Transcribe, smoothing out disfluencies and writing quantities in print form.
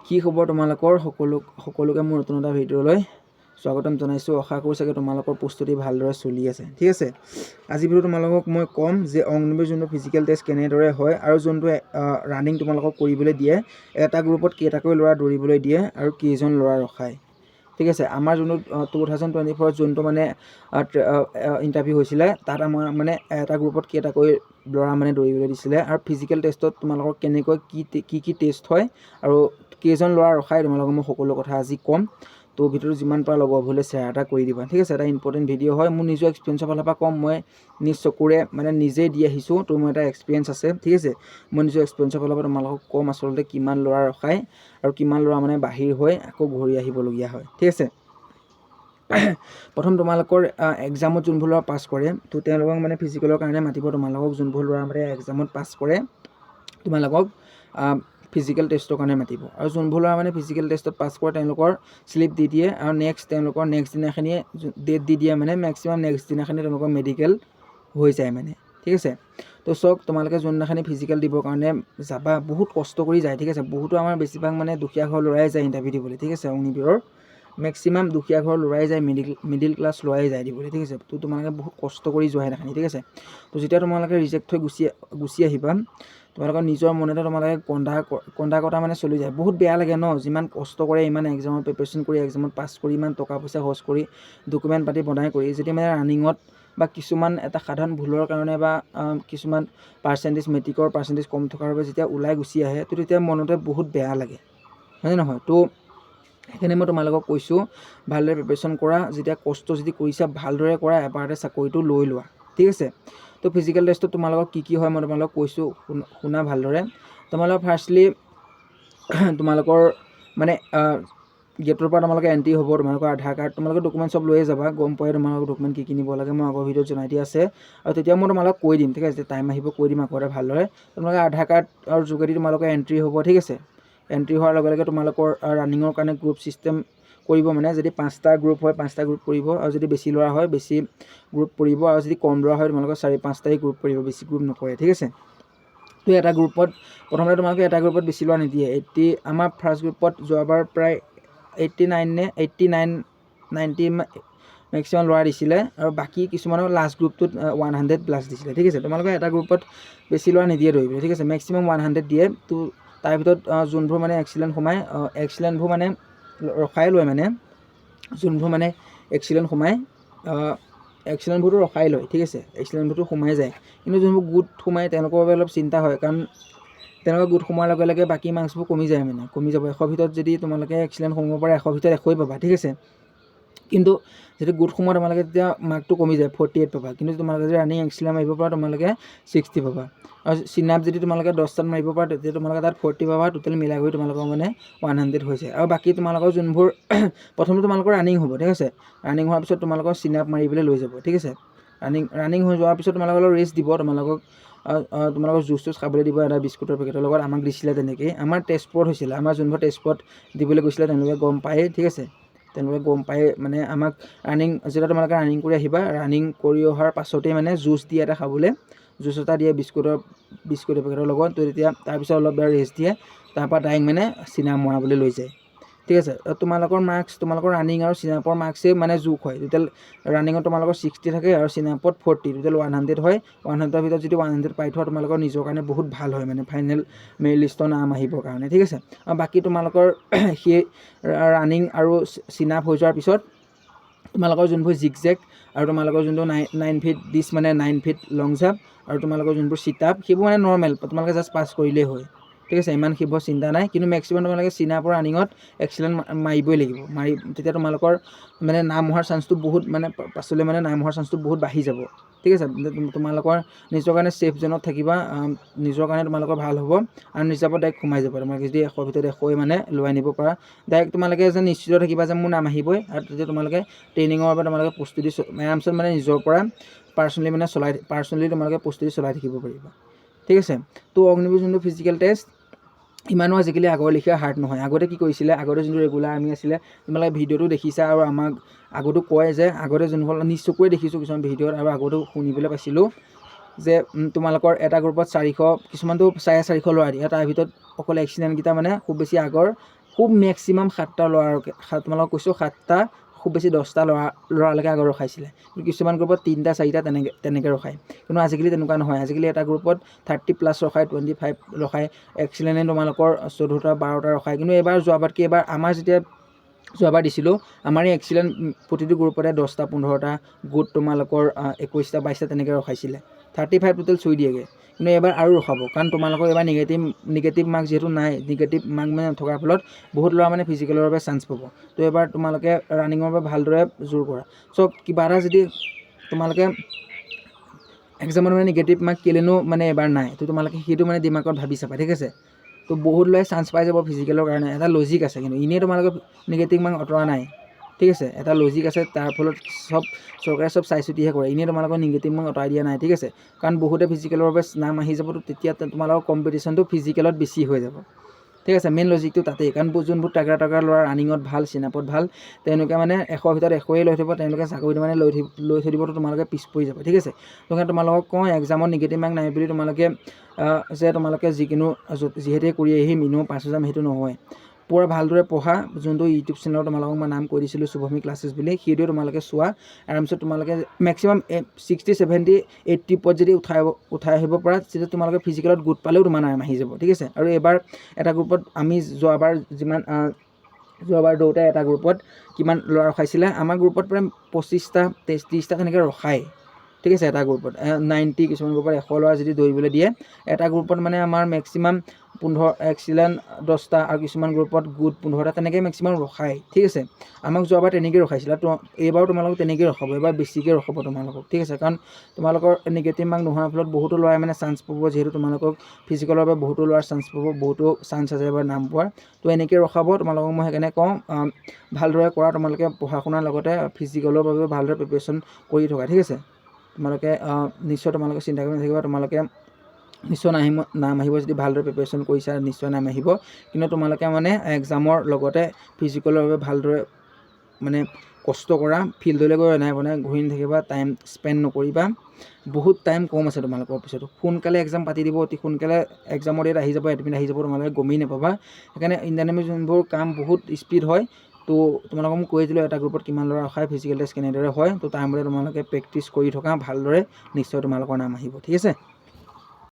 কি খবৰ তোমালোকৰ সকলোকে মোৰ নতুন এটা ভিডিঅ'লৈ স্বাগতম জনাইছোঁ। আশা কৰোঁ চাগে তোমালোকৰ প্ৰস্তুতি ভালদৰে চলি আছে। ঠিক আছে, আজি ভিডিঅ' তোমালোকক মই ক'ম যে অগ্নিবীৰ যোনটো ফিজিকেল টেষ্ট কেনেদৰে হয় আৰু যোনটো ৰানিং তোমালোকক কৰিবলৈ দিয়ে, এটা গ্ৰুপত কেইটাকৈ ল'ৰা দৌৰিবলৈ দিয়ে আৰু কেইজন ল'ৰা ৰখায়। ঠিক আছে, আমাৰ যোনটো 2024 যোনটো মানে ইণ্টাৰভিউ হৈছিলে, তাত আমাৰ মানে এটা গ্ৰুপত কেইটাকৈ ল'ৰা মানে দৌৰিবলৈ দিছিলে আৰু ফিজিকেল টেষ্টত তোমালোকৰ কেনেকৈ কি টেষ্ট হয় আৰু কেইজন ল'ৰা ৰখাই তোমালোকক মই সকলো কথা আজি ক'ম। তো ভিডিঅ'টো যিমান পাৰা লগৰ হ'লে শ্বেয়াৰ এটা কৰি দিবা। ঠিক আছে, এটা ইম্পৰ্টেণ্ট ভিডিঅ' হয়, মোৰ নিজৰ এক্সপিৰিয়েঞ্চৰ ফালৰ পৰা ক'ম। মই নিজ চকুৰে মানে নিজেই দি আহিছোঁ, তো মোৰ এটা এক্সপিৰিয়েঞ্চ আছে। ঠিক আছে, মই নিজৰ এক্সপিৰিয়েঞ্চৰ ফালৰ পৰা তোমালোকক ক'ম আচলতে কিমান ল'ৰা ৰখায় আৰু কিমান ল'ৰা মানে বাহিৰ হৈ আকৌ ঘূৰি আহিবলগীয়া হয়। ঠিক আছে, প্ৰথম তোমালোকৰ এক্সামত যোনবোৰ ল'ৰা পাছ কৰে, তো তেওঁলোকক মানে ফিজিকেলৰ কাৰণে মাতিব। তোমালোকক যোনবোৰ ল'ৰা মানে এক্সামত পাছ কৰে তোমালোকক ফিজিকেল টেষ্টৰ কাৰণে মাতিব, আৰু যোনবোৰ ল'ৰা মানে ফিজিকেল টেষ্টত পাছ কৰে তেওঁলোকৰ শ্লিপ দি দিয়ে আৰু তেওঁলোকৰ নেক্সট দিনাখনিয়ে ডেট দি দিয়ে, মানে মেক্সিমাম নেক্সট দিনাখনি তেওঁলোকৰ মেডিকেল হৈ যায় মানে। ঠিক আছে, তো চাওক তোমালোকে যোনদিনাখনি ফিজিকেল দিবৰ কাৰণে যাবা বহুত কষ্ট কৰি যায়। ঠিক আছে, বহুতো আমাৰ বেছিভাগ মানে দুখীয়া ঘৰৰ ল'ৰাই যায় ইণ্টাৰভিউ দিবলৈ। ঠিক আছে, অগ্নিবীৰৰ মেক্সিমাম দুখীয়া ঘৰৰ ল'ৰাই যায়, মিডিল ক্লাছ ল'ৰাই যায় দিবলৈ। ঠিক আছে, তো তোমালোকে বহুত কষ্ট কৰি যোৱা সেইদিনাখনি। ঠিক আছে, তো যেতিয়া তোমালোকে ৰিজেক্ট হৈ গুচি আহিবা, তোমালোকৰ নিজৰ মনতে তোমালোকে কন্দা কটা মানে চলি যায়। বহুত বেয়া লাগে ন, যিমান কষ্ট কৰে, ইমান এক্সামৰ প্ৰিপেৰেশ্যন কৰি এক্সামত পাছ কৰি ইমান টকা পইচা খৰচ কৰি ডকুমেণ্ট পাতি বনাই কৰি যদি মানে ৰানিঙত বা কিছুমান এটা সাধাৰণ ভুলৰ কাৰণে বা কিছুমান মেট্ৰিকৰ পাৰ্চেণ্টেজ কম থকাৰ বাবে যেতিয়া ওলাই গুচি আহে, তো তেতিয়া মনতে বহুত বেয়া লাগে, হয়নে নহয়? তো সেইকাৰণে মই তোমালোকক কৈছোঁ ভালদৰে প্ৰিপেৰেশ্যন কৰা, যেতিয়া কষ্ট যদি কৰিছা ভালদৰে কৰা, এবাৰতে চাকৰিটো লৈ লোৱা। ঠিক আছে, তো ফিজিকেল টেষ্টত তোমালোকক কি হয় মই তোমালোকক কৈছোঁ, শুনা ভালদৰে। তোমালোকৰ ফাৰ্ষ্টলি তোমালোকৰ মানে গেটৰ পৰা তোমালোকে এণ্ট্ৰি হ'ব। তোমালোকৰ আধাৰ কাৰ্ড, তোমালোকে ডকুমেণ্ট চব লৈয়ে যাবা, গম পাই তোমালোকৰ ডকুমেণ্ট কি নিব লাগে, মই আগৰ ভিডিঅ'ত জনাই দিয়া আছে। আৰু তেতিয়া মই তোমালোকক কৈ দিম। ঠিক আছে, টাইম আহিব কৈ দিম আকৌ ভালদৰে। তোমালোকে আধাৰ কাৰ্ডৰ যোগেদি তোমালোকৰ এণ্ট্ৰি হ'ব। ঠিক আছে, এণ্ট্ৰি হোৱাৰ লগে লগে তোমালোকৰ ৰানিঙৰ কাৰণে গ্ৰুপ ছিষ্টেম কৰিব, মানে যদি 5টা গ্ৰুপ হয় 5টা গ্ৰুপ পৰিব, আৰু যদি বেছি ল'ৰা হয় বেছি গ্ৰুপ পৰিব, আৰু যদি কম ল'ৰা হয় তোমালোকৰ 4-5টাই গ্ৰুপ পৰিব, বেছি গ্ৰুপ নপৰে। ঠিক আছে, তো এটা গ্ৰুপত প্ৰথমতে তোমালোকে এটা গ্ৰুপত বেছি ল'ৰা নিদিয়ে। আমাৰ ফাৰ্ষ্ট গ্ৰুপত যোৱাবাৰ প্ৰায় 89 মেক্সিমাম ল'ৰা দিছিলে, আৰু বাকী কিছুমানৰ লাষ্ট গ্ৰুপটোত 100+ দিছিলে। ঠিক আছে, তোমালোকে এটা গ্ৰুপত বেছি ল'ৰা নিদিয়ে দৌৰিবলৈ। ঠিক আছে, মেক্সিমাম 100 দিয়ে। তো তাৰ ভিতৰত যোনবোৰ মানে এক্সিলেণ্টবোৰ মানে ৰখাই লয়, মানে যোনবোৰ মানে এক্সিলেণ্টবোৰতো ৰখাই লয়। ঠিক আছে, এক্সিলেণ্টবোৰতো সোমাই যায়, কিন্তু যোনবোৰ গোট সোমাই তেওঁলোকৰ বাবে অলপ চিন্তা হয়, কাৰণ তেনেকুৱা গোট সোমোৱাৰ লগে লগে বাকী মাৰ্কছবোৰ কমি যায়, মানে কমি যাব। 100 ভিতৰত যদি তোমালোকে এক্সিলেণ্ট সোমাব পাৰে 100 ভিতৰত 100ই পাবা। ঠিক আছে, কিন্তু যদি গোট সোমোৱা তোমালোকে তেতিয়া মাৰ্কটো কমি যায়, 48 পাবা। কিন্তু তোমালোকে যদি ৰানিং এক্সিলেণ্ট মাৰিব পৰা তোমালোকে 60 পাবা, আৰু চিনাপ যদি তোমালোকে 10টাত মাৰিব পৰা তেতিয়া তোমালোকে তাত 40 পাবা। টোটেল মিলাই কৰি তোমালোকৰ মানে 100 হৈ যায়। আৰু বাকী তোমালোকৰ যোনবোৰ প্ৰথমতে তোমালোকৰ ৰানিং হ'ব। ঠিক আছে, ৰানিং হোৱাৰ পিছত তোমালোকৰ চিনাপ মাৰিবলৈ লৈ যাব। ঠিক আছে, ৰানিং হৈ যোৱাৰ পিছত তোমালোকৰ অলপ ৰেষ্ট দিব, তোমালোকক জুচ খাবলৈ দিব এটা বিস্কুটৰ পেকেটৰ লগত। আমাক দিছিলে তেনেকেই, আমাৰ তেজপুৰত হৈছিলে। আমাৰ যোনবোৰ তেজপুৰত দিবলৈ গৈছিলে তেওঁলোকে গম পায়েই। ঠিক আছে, তেওঁলোকে গম পায় মানে আমাক যেতিয়া তোমালোকে ৰানিং কৰি আহিবা, ৰানিং কৰি অহাৰ পাছতেই মানে জুচ দিয়ে এটা খাবলৈ, জুচ এটা দিয়ে বিস্কুটৰ পেকেটৰ লগত। তো তেতিয়া তাৰপিছত অলপ দেৰি ৰেষ্ট দিয়ে, তাৰপৰা ডাইৰেক্ট মানে চিনাপ মৰাবলৈ লৈ যায়। ঠিক আছে, তোমালোকৰ ৰানিং আৰু চিনাপৰ মাৰ্কছেই মানে জোখ হয়। টোটেল ৰানিঙত তোমালোকৰ 60 থাকে আৰু চিনাপত 40, টোটেল 100 হয়। 100ৰ ভিতৰত যদি 100 পাই থোৱা তোমালোকৰ নিজৰ কাৰণে বহুত ভাল হয়, মানে ফাইনেল মেৰিট লিষ্টৰ নাম আহিবৰ কাৰণে। ঠিক আছে, আৰু বাকী তোমালোকৰ সেই ৰানিং আৰু চিনাপ হৈ যোৱাৰ পিছত তোমালোকৰ যোনবোৰ জিগজেগ আৰু তোমালোকৰ যোনটো 9 ফিট ডিছ, মানে 9 ফিট লং জাম্প, আৰু তোমালোকৰ যোনবোৰ চিটাপ, সেইবোৰ মানে নৰ্মেল, তোমালোকে জাষ্ট পাছ কৰিলেই হয়। ঠিক আছে, ইমান সেইবোৰ চিন্তা নাই। কিন্তু মেক্সিমাম তোমালোকে চিনাপৰ ৰানিঙত এক্সিলেণ্ট মাৰিবই লাগিব। তেতিয়া তোমালোকৰ মানে নাম হোৱাৰ চান্সটো বহুত, মানে পাছলৈ মানে নাম হোৱাৰ চান্সটো বহুত বাঢ়ি যাব। ঠিক আছে, তোমালোকৰ নিজৰ কাৰণে ছেফ জোনত থাকিবা, নিজৰ কাৰণে তোমালোকৰ ভাল হ'ব, আৰু নিজাপত ডাইৰেক্ট সোমাই যাব। তোমালোকে যদি 100 ভিতৰত 100 মানে লৈ আনিব পাৰা, ডাইৰেক্ট তোমালোকে যে নিশ্চিত থাকিবা যে মোৰ নাম আহিবই। আৰু তেতিয়া তোমালোকে ট্ৰেইনিঙৰ বাবে তোমালোকে প্ৰস্তুতি আৰামছে মানে নিজৰ পৰা পাৰ্চনেলি তোমালোকে প্ৰস্তুতি চলাই থাকিব পাৰিবা। ঠিক আছে, তো অগ্নিবীৰ যোনটো ফিজিকেল টেষ্ট ইমানো আজিকালি আগৰ লেখীয়া হাৰ্ড নহয়। আগতে কি কৰিছিলে, আগতে যোনটো ৰেগুলাৰ আৰ্মি আছিলে, তোমালোকে ভিডিঅ'টো দেখিছা, আৰু আমাক আগতো কয় যে আগতে যোনসকল নিজ চকুৰে দেখিছোঁ কিছুমান ভিডিঅ'ত, আৰু আগতো শুনিবলৈ পাইছিলোঁ যে তোমালোকৰ এটা গ্ৰুপত 400, কিছুমানটো 450 ল'ৰা দিয়ে, তাৰ ভিতৰত অকল এক্সিলেণ্টকেইটা মানে খুব বেছি আগৰ খুব মেক্সিমাম 7টা ল'ৰালৈকে তোমালোকক কৈছোঁ 7টা খুব বেছি 10টা ল'ৰালৈকে আগত ৰখাইছিলে, কিন্তু কিছুমান গ্ৰুপত 3টা 4টা তেনেকৈ ৰখায়। কিন্তু আজিকালি তেনেকুৱা নহয়, আজিকালি এটা গ্ৰুপত 30+ ৰখায়, 25 ৰখায়, এক্সিলেণ্টে তোমালোকৰ 14টা 12টা ৰখায়। কিন্তু এইবাৰ যোৱাবাৰতকৈ এইবাৰ আমাৰ যেতিয়া যোৱাবাৰ দিছিলোঁ আমাৰ এই এক্সিলেণ্ট প্ৰতিটো গ্ৰুপতে 10টা 15টা গোট তোমালোকৰ 21টা 22টা তেনেকৈ ৰখাইছিলে, 35 টোটেল চুই দিয়েগৈ। কিন্তু এবাৰ আৰু ৰখাব, কাৰণ তোমালোকৰ এবাৰ নিগেটিভ মাৰ্ক যিহেতু নাই, নিগেটিভ মাৰ্ক মানে নথকাৰ ফলত বহুত ল'ৰা মানে ফিজিকেলৰ বাবে চান্স পাব। তো এবাৰ তোমালোকে ৰানিঙৰ বাবে ভালদৰে জোৰ কৰা। চ' কিবা এটা যদি তোমালোকে এক্সামত মানে নিগেটিভ মাৰ্ক কেলেনো মানে এবাৰ নাই, তো তোমালোকে সেইটো মানে দিমাগত ভাবি চাবা, ঠিক আছে। তো বহুত ল'ৰাই চান্স পাই যাব ফিজিকেলৰ কাৰণে, এটা লজিক আছে, কিন্তু এনেই তোমালোকে নিগেটিভ মাৰ্ক অঁতৰা নাই, ঠিক আছে। এটা লজিক আছে, তাৰ ফলত চৰকাৰে চব চাই চিতিহে কৰে, এনেই তোমালোকৰ নিগেটিভ মাৰ্ক অঁতৰাই দিয়া নাই, ঠিক আছে। কাৰণ বহুতে ফিজিকেলৰ বাবে নাম আহি যাব, তো তেতিয়া তোমালোকৰ কম্পিটিশ্যনটো ফিজিকেলত বেছি হৈ যাব, ঠিক আছে। মেইন লজিকটো তাতেই, কাৰণ যোনবোৰ টাগৰা ল'ৰা ৰানিঙত ভাল, চিনাপত ভাল, তেওঁলোকে মানে 100 ভিতৰত 100ই লৈ থাকিব, তেওঁলোকে চাকৰিটো মানে লৈ থৈ দিব, তো তোমালোকে পিছ পৰি যাব, ঠিক আছে। সেইকাৰণে তোমালোকক কওঁ এক্সামত নিগেটিভ মাৰ্ক নাই বুলি তোমালোকে যে তোমালোকে যিহেতু কৰি আহিম এনেও পাছ হৈ যাম, সেইটো নহয়। পূৰা ভালদৰে পঢ়া, যোনটো ইউটিউব চেনেলত তোমালোকক মই নাম কৈ দিছিলোঁ শুভমী ক্লাছেছ বুলি, সেইটোৱে তোমালোকে চোৱা। আৰামছে তোমালোকে মেক্সিমাম 60, 70, 80 ওপৰত যদি উঠাই আহিব পৰা, তেতিয়া তোমালোকে ফিজিকেলত গোট পালেও তোমাৰ নাম আহি যাব, ঠিক আছে। আৰু এবাৰ এটা গ্ৰুপত আমি যোৱাবাৰ দৌৰোতে এটা গ্ৰুপত কিমান ল'ৰা ৰখাইছিলে, আমাৰ গ্ৰুপত প্ৰায় 25টা 30টা তেনেকৈ ৰখায়, ঠিক আছে। এটা গ্ৰুপত 90, কিছুমান গ্ৰুপত 100 ল'ৰা যদি দৌৰিবলৈ দিয়ে, এটা গ্ৰুপত মানে আমাৰ মেক্সিমাম 15 এক্সিলেণ্ট 10টা আৰু কিছুমান গ্ৰুপত গোট 15টা তেনেকৈ মেক্সিমাম ৰখায়, ঠিক আছে। আমাক যোৱাবাৰ তেনেকৈ ৰখাইছিলে, তো এইবাৰো তোমালোকক তেনেকৈ ৰখাব, এইবাৰ বেছিকৈ ৰখাব তোমালোকক, ঠিক আছে। কাৰণ তোমালোকৰ নিগেটিভ মাৰ্ক নোহোৱাৰ ফলত বহুতো ল'ৰাই মানে চান্স পাব, যিহেতু তোমালোকক ফিজিকেলৰ বাবে বহুতো ল'ৰাৰ চান্স পাব, বহুতো চান্স আছে এবাৰ নাম পোৱাৰ। তো এনেকৈ ৰখাব তোমালোকক, মই সেইকাৰণে কওঁ ভালদৰে কৰা, তোমালোকে পঢ়া শুনাৰ লগতে ফিজিকেলৰ বাবে ভালদৰে প্ৰিপেৰেশ্যন কৰি থকা, ঠিক আছে। তোমালোকে নিশ্চয় তোমালোকে চিন্তা কৰি নাথাকিবা, তোমালোকে নিশ্চয় নাম আহিব, যদি ভালদৰে প্ৰিপেৰেশ্যন কৰিছা নিশ্চয় নাম আহিব। কিন্তু তোমালোকে মানে এক্সামৰ লগতে ফিজিকেলৰ বাবে ভালদৰে মানে কষ্ট কৰা, ফিল্ডলৈ গৈ ঘূৰি নাথাকিবা, টাইম স্পেণ্ড নকৰিবা, বহুত টাইম কম আছে তোমালোকৰ পিছতো। সোনকালে এক্সাম পাতি দিব, অতি সোনকালে এক্সামৰ ডেট আহি যাব, এডমিট আহি যাব, তোমালোকে গমেই নাপাবা। সেইকাৰণে ইণ্টাৰনেট যোনবোৰ কাম বহুত স্পীড হয়, তো তোমালোকক মই কৈ দিলোঁ এটা গ্ৰুপত কিমান ল'ৰা ৰখায়, ফিজিকেল টেষ্ট কেনেদৰে হয়, তো তাৰ মতে তোমালোকে প্ৰেক্টিচ কৰি থকা ভালদৰে, নিশ্চয় তোমালোকৰ নাম আহিব, ঠিক আছে।